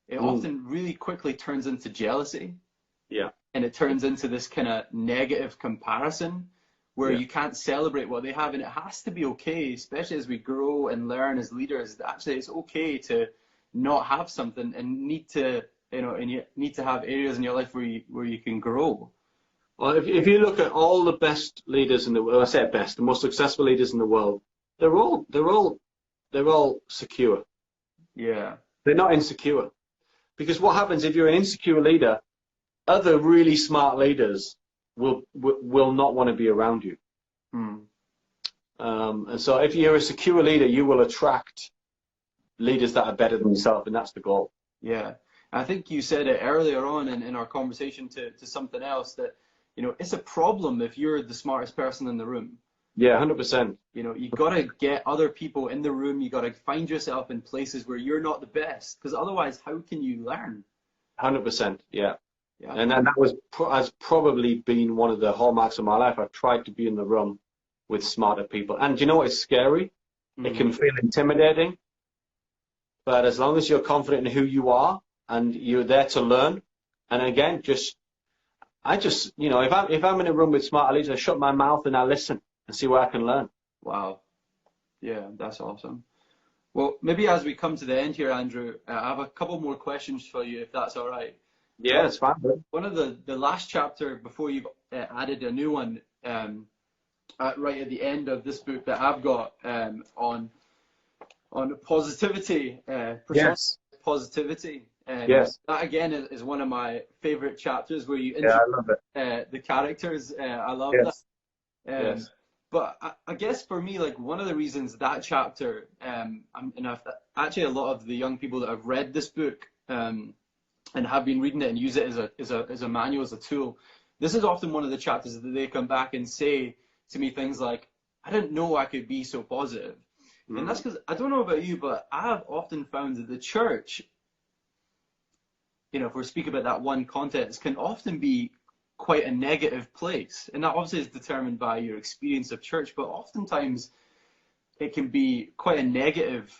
it often really quickly turns into jealousy. Yeah. And it turns into this kind of negative comparison where you can't celebrate what they have. And it has to be okay, especially as we grow and learn as leaders, that actually it's okay to not have something and need to, and you need to have areas in your life where you can grow. Well, if you look at all the best leaders in the world, I say best, the most successful leaders in the world, they're all secure. Yeah. They're not insecure. Because what happens if you're an insecure leader, other really smart leaders will not want to be around you. And so if you're a secure leader, you will attract leaders that are better than yourself, and that's the goal. Yeah. I think you said it earlier on in our conversation to something else that, it's a problem if you're the smartest person in the room. Yeah, 100%. You got to get other people in the room. You got to find yourself in places where you're not the best, because otherwise, how can you learn? 100%. Yeah. Yeah. And that has probably been one of the hallmarks of my life. I've tried to be in the room with smarter people. And do you know what? It's scary. It can feel intimidating. But as long as you're confident in who you are and you're there to learn, and again, if I'm in a room with smarter leaders, I shut my mouth and I listen and see where I can learn. Wow. Yeah, that's awesome. Well, maybe as we come to the end here, Andrew, I have a couple more questions for you, if that's all right. Yeah, it's fine. One of the last chapter before you've added a new one, right at the end of this book that I've got on positivity, positivity. Yes. That again is one of my favorite chapters where you I love it. The characters. I love that. But I guess for me, like one of the reasons that chapter, and actually a lot of the young people that have read this book and have been reading it and use it as a manual, as a tool, this is often one of the chapters that they come back and say to me things like, I didn't know I could be so positive. And that's because, I don't know about you, but I have often found that the church, if we're speaking about that one context, can often be quite a negative place. And that obviously is determined by your experience of church, but oftentimes it can be quite a negative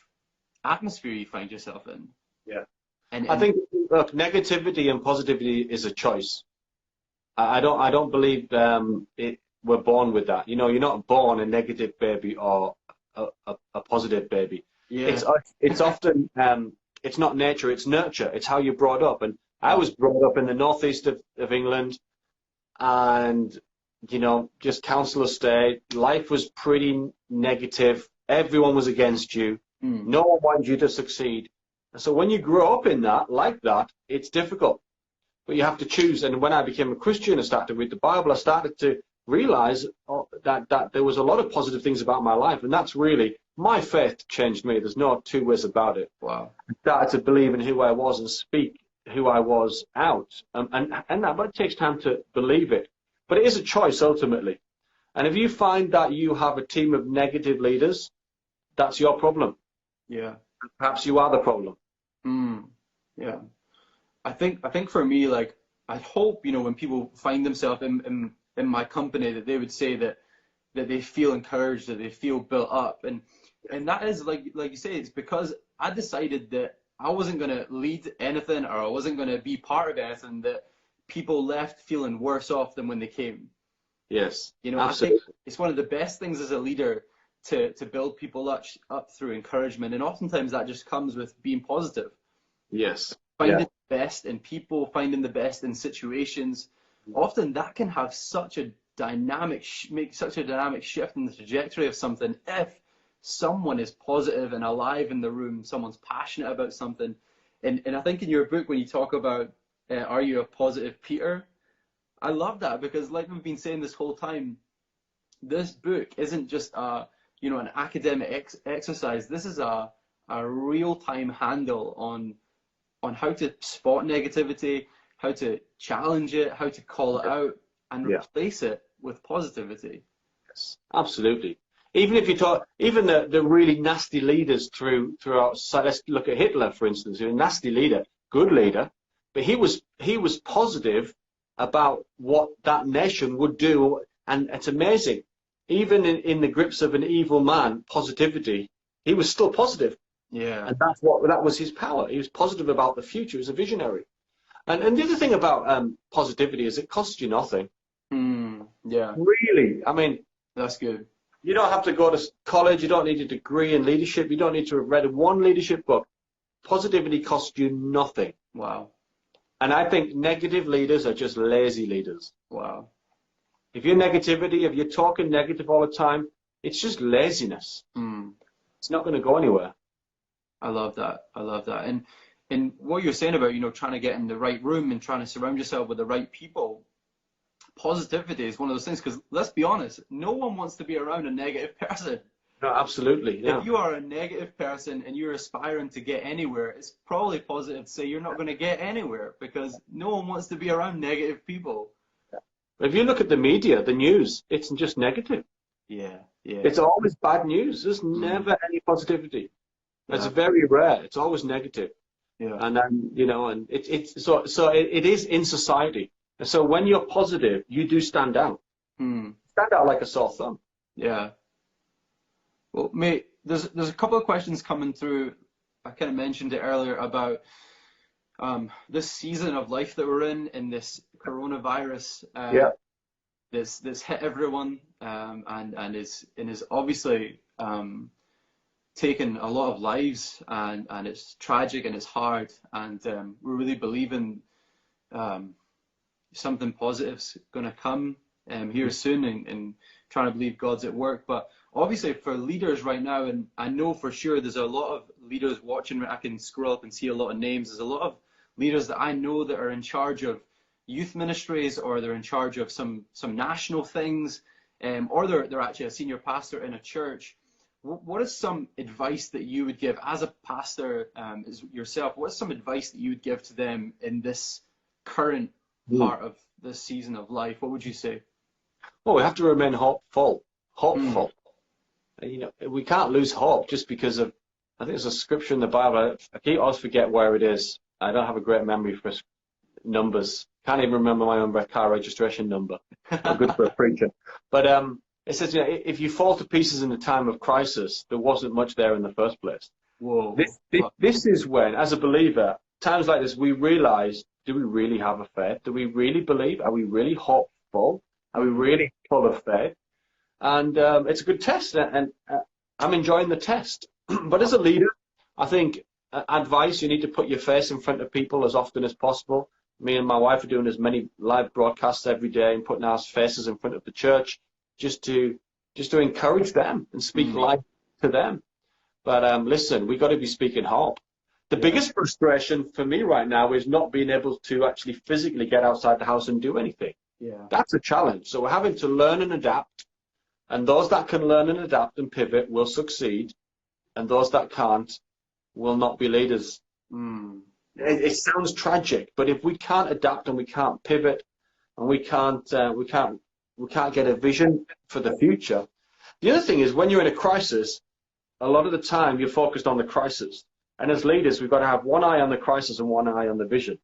atmosphere you find yourself in. Yeah. And I think, look, negativity and positivity is a choice. I don't believe we're born with that. You're not born a negative baby or a positive baby. Yeah. It's often it's not nature, it's nurture. It's how you're brought up. And I was brought up in the northeast of England, and just council estate. Life was pretty negative. Everyone was against you. No one wanted you to succeed. So when you grow up in that, like that, it's difficult. But you have to choose. And when I became a Christian and started to read the Bible, I started to realize that there was a lot of positive things about my life. And that's really, my faith changed me. There's no two ways about it. Wow. I started to believe in who I was and speak who I was out. And that, but it takes time to believe it. But it is a choice ultimately. And if you find that you have a team of negative leaders, that's your problem. Yeah. Perhaps you are the problem. Yeah. I think for me, like, I hope, when people find themselves in my company, that they would say that they feel encouraged, that they feel built up. And that is, like you say, it's because I decided that I wasn't going to lead anything, or I wasn't going to be part of anything that people left feeling worse off than when they came. Yes. Absolutely. I think it's one of the best things as a leader to build people up through encouragement. And oftentimes that just comes with being positive. Yes. Finding the best in people, finding the best in situations. Often that can have such a dynamic shift in the trajectory of something if someone is positive and alive in the room, someone's passionate about something. And I think in your book, when you talk about are you a positive Peter, I love that, because like we've been saying this whole time, this book isn't just an academic exercise. This is a real-time handle on how to spot negativity, how to challenge it, how to call it out, and replace it with positivity. Yes, absolutely. Even if you talk, even the really nasty leaders throughout. So let's look at Hitler, for instance. He was a nasty leader, good leader, but he was positive about what that nation would do, and it's amazing. Even in the grips of an evil man, positivity, he was still positive. Yeah. And that was his power. He was positive about the future. He was a visionary. And the other thing about positivity is it costs you nothing. Yeah. Really. I mean, That's good. you don't have to go to college. You don't need a degree in leadership. You don't need to have read one leadership book. Positivity costs you nothing. Wow. And I think negative leaders are just lazy leaders. Wow. If you're talking negative all the time, it's just laziness. It's not going to go anywhere. I love that. I love that. And what you're saying about, trying to get in the right room and trying to surround yourself with the right people, positivity is one of those things, because let's be honest, no one wants to be around a negative person. No, absolutely. Yeah. If you are a negative person and you're aspiring to get anywhere, it's probably positive to say you're not going to get anywhere, because no one wants to be around negative people. If you look at the media, the news, it's just negative. Yeah, yeah. It's always bad news. There's never any positivity. It's very rare. It's always negative. Yeah. And then, and it is in society. And so when you're positive, you do stand out. Stand out like a sore thumb. Yeah. Well, mate, there's a couple of questions coming through. I kind of mentioned it earlier about this season of life that we're in this coronavirus. This hit everyone, and is obviously taken a lot of lives, and it's tragic and it's hard, and we're really believing something positive's going to come here soon, and trying to believe God's at work. But obviously for leaders right now, and I know for sure there's a lot of leaders watching, I can scroll up and see a lot of names. There's a lot of leaders that I know that are in charge of youth ministries, or they're in charge of some national things, or they're actually a senior pastor in a church. What is some advice that you would give as a pastor yourself? What's some advice that you would give to them in this current part of this season of life? What would you say? Well, we have to remain hopeful. We can't lose hope just because of, I think there's a scripture in the Bible. I always forget where it is. I don't have a great memory for numbers. Can't even remember my own car registration number. I'm good for a preacher. But it says, if you fall to pieces in the time of crisis, there wasn't much there in the first place. Whoa. This is when, as a believer, times like this, we realize, do we really have a faith? Do we really believe? Are we really hopeful? Are we really full of faith? And it's a good test, and I'm enjoying the test. But as a leader, I think advice, you need to put your face in front of people as often as possible. Me and my wife are doing as many live broadcasts every day and putting our faces in front of the church just to encourage them and speak life to them. But listen, we've got to be speaking hope. The biggest frustration for me right now is not being able to actually physically get outside the house and do anything. Yeah. That's a challenge. So we're having to learn and adapt. And those that can learn and adapt and pivot will succeed. And those that can't will not be leaders. It sounds tragic, but if we can't adapt and we can't pivot and we can't get a vision for the future. The other thing is, when you're in a crisis, a lot of the time you're focused on the crisis. And as leaders, we've got to have one eye on the crisis and one eye on the vision.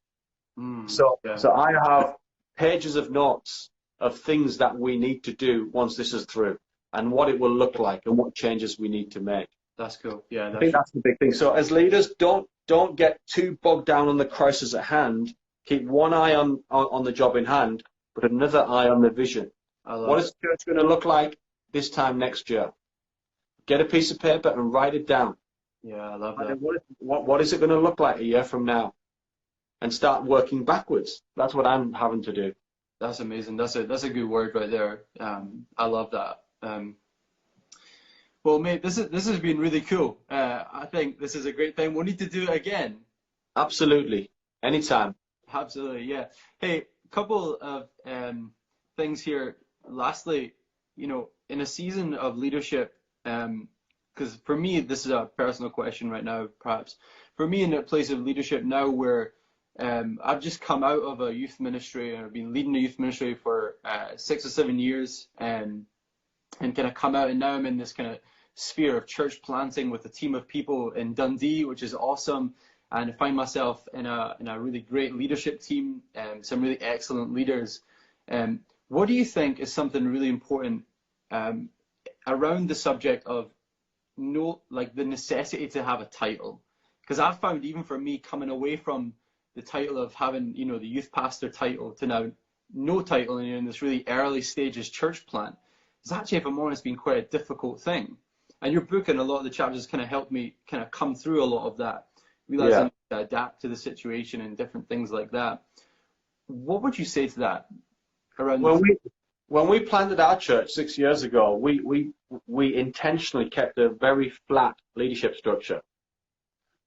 So I have pages of notes of things that we need to do once this is through, and what it will look like and what changes we need to make. That's cool. Yeah, I think that's the big thing. So as leaders, don't get too bogged down on the crisis at hand. Keep one eye on the job in hand, but another eye on the vision. What is church going to look like this time next year? Get a piece of paper and write it down. Yeah, I love that. What is it going to look like a year from now? And start working backwards. That's what I'm having to do. That's amazing. That's a good word right there. I love that. Well, mate, this has been really cool. I think this is a great thing. We'll need to do it again. Absolutely. Anytime. Absolutely, yeah. Hey, couple of things here. Lastly, in a season of leadership, because for me, this is a personal question right now, perhaps. For me, in a place of leadership now where I've just come out of a youth ministry, and I've been leading a youth ministry for 6 or 7 years, and kind of come out, and now I'm in this kind of sphere of church planting with a team of people in Dundee, which is awesome, and I find myself in a really great leadership team, some really excellent leaders. What do you think is something really important around the subject of no, like the necessity to have a title. Because I've found even for me coming away from the title of having, the youth pastor title to now no title and you're in this really early stages church plant, it's actually, if I'm honest, been quite a difficult thing. And your book and a lot of the chapters kind of helped me kind of come through a lot of that, realizing to adapt to the situation and different things like that. What would you say to that around when we planted our church 6 years ago, we intentionally kept a very flat leadership structure.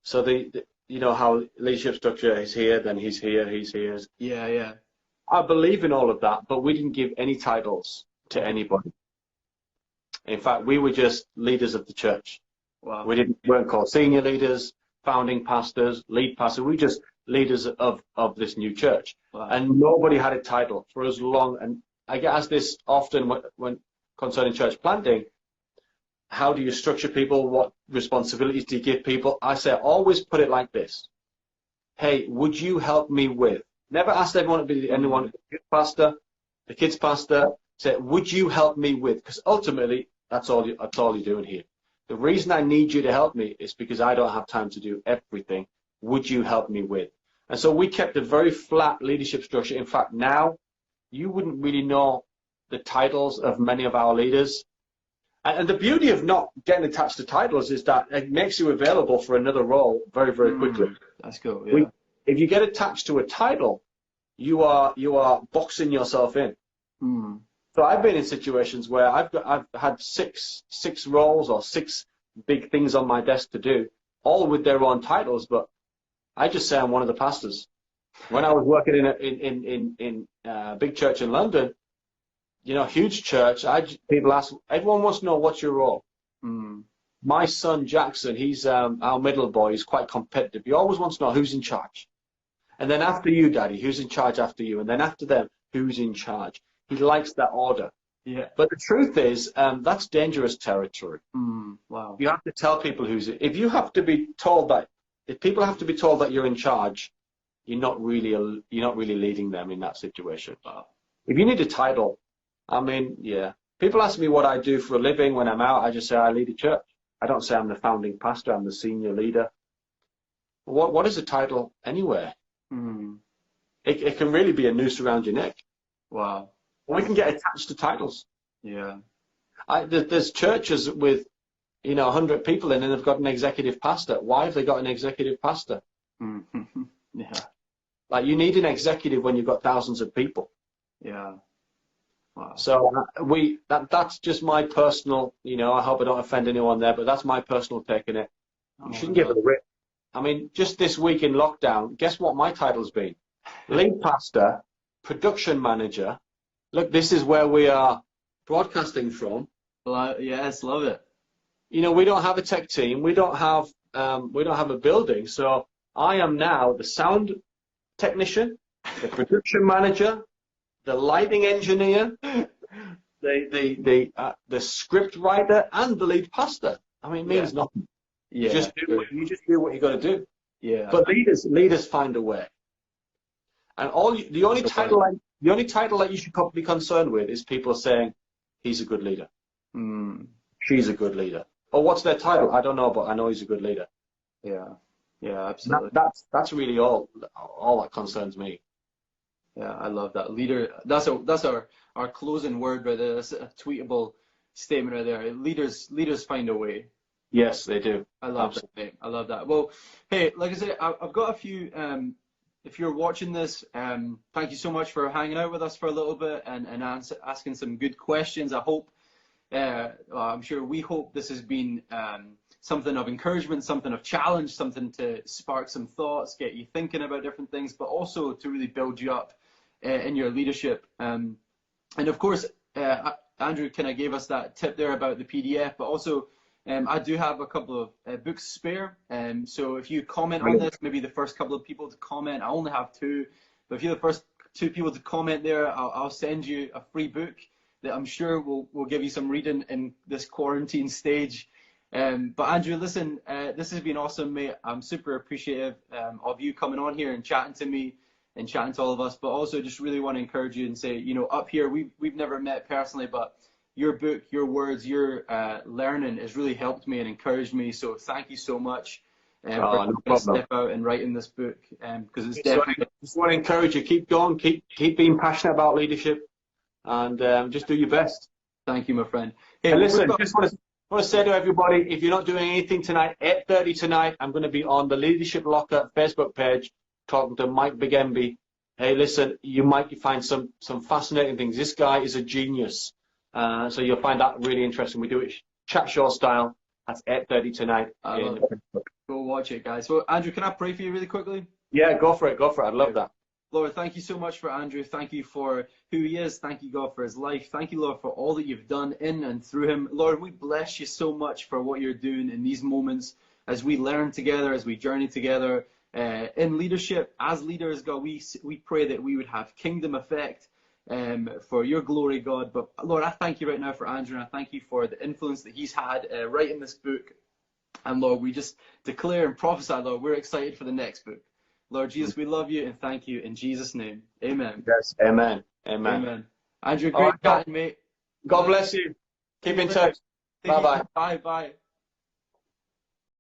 So you know how leadership structure is here, then he's here, he's here. Yeah. I believe in all of that, but we didn't give any titles to anybody. In fact, we were just leaders of the church. Wow. We weren't called senior leaders, founding pastors, lead pastors. We were just leaders of this new church. Wow. And nobody had a title for as long. And I get asked this often when concerning church planting. How do you structure people? What responsibilities do you give people? I say, always put it like this. Hey, would you help me with? Never ask everyone to be anyone, the youth pastor, the kids pastor. Say, would you help me with? Because ultimately, that's all you're doing here. The reason I need you to help me is because I don't have time to do everything. Would you help me with? And so we kept a very flat leadership structure. In fact, now you wouldn't really know the titles of many of our leaders. And the beauty of not getting attached to titles is that it makes you available for another role very, very quickly. That's cool. Yeah. If you get attached to a title, you are boxing yourself in. So I've been in situations where I've had six roles or 6 big things on my desk to do, all with their own titles, but I just say I'm one of the pastors. When I was working in a big church in London, huge church, people ask, everyone wants to know what's your role. My son Jackson, he's our middle boy, he's quite competitive. He always wants to know who's in charge. And then after you, Daddy, who's in charge after you? And then after them, who's in charge? He likes that order. Yeah. But the truth is, that's dangerous territory. Wow. You have to tell people if you have to be told that, if people have to be told that you're in charge, you're not really leading them in that situation. Wow. If you need a title, people ask me what I do for a living when I'm out. I just say I lead a church. I don't say I'm the founding pastor. I'm the senior leader. What is a title anyway? It can really be a noose around your neck. Wow. We can get attached to titles. Yeah. There's churches with 100 people in and they've got an executive pastor. Why have they got an executive pastor? Yeah. Like, you need an executive when you've got thousands of people. Yeah. Wow. So that's just my personal, I hope I don't offend anyone there, but that's my personal take on it. You shouldn't give it a rip. I mean, just this week in lockdown, guess what my title's been? Lead pastor, production manager. Look, this is where we are broadcasting from. Yes, love it. We don't have a tech team. We don't have a building. So I am now the sound technician, the production manager, the lighting engineer, the script writer, and the lead pastor. I mean, it means nothing. Yeah. You just do what you got to do. Yeah. But leaders find a way. And the only title that you should be concerned with is people saying he's a good leader. She's a good leader. Or what's their title? I don't know, but I know he's a good leader. Yeah. Yeah, absolutely. That's really all that concerns me. Yeah, I love that. Leader, that's our closing word right there. That's a tweetable statement right there. Leaders find a way. Yes, they do. I love that, mate. I love that. Well, hey, like I said, I've got a few. If you're watching this, thank you so much for hanging out with us for a little bit and asking some good questions. I hope, I'm sure we hope this has been something of encouragement, something of challenge, something to spark some thoughts, get you thinking about different things, but also to really build you up in your leadership. And of course, Andrew kind of gave us that tip there about the PDF, but also I do have a couple of books spare. So if you comment on this, maybe the first couple of people to comment, I only have 2, but if you're the first 2 people to comment there, I'll send you a free book that I'm sure will give you some reading in this quarantine stage. But Andrew, listen, this has been awesome, mate. I'm super appreciative of you coming on here and chatting to me and chatting to all of us, but also just really want to encourage you and say, up here, we've never met personally, but your book, your words, your learning has really helped me and encouraged me. So thank you so much for No taking a problem. step out and writing this book, because it's definitely. Just want to encourage you, keep going, keep being passionate about leadership, and just do your best. Thank you, my friend. Hey, And listen, just want to say to everybody, if you're not doing anything tonight, 8:30 tonight, I'm going to be on the Leadership Locker Facebook page talking to Mike Bigemby. Hey, listen, you might find some fascinating things. This guy is a genius. So you'll find that really interesting. We do it chat show style. That's 8:30 tonight. Go watch it, guys. So, Andrew, can I pray for you really quickly? Yeah, go for it. I'd love that. Lord, thank you so much for Andrew. Thank you for who he is. Thank you, God, for his life. Thank you, Lord, for all that you've done in and through him. Lord, we bless you so much for what you're doing in these moments as we learn together, as we journey together in leadership. As leaders, God, we pray that we would have kingdom effect for your glory, God. But, Lord, I thank you right now for Andrew, and I thank you for the influence that he's had writing this book. And, Lord, we just declare and prophesy, Lord, we're excited for the next book. Lord Jesus, we love you and thank you in Jesus' name. Amen. Yes, amen. Amen. Andrew, great chatting, mate. God bless you. Keep in touch. Bye-bye. Bye-bye.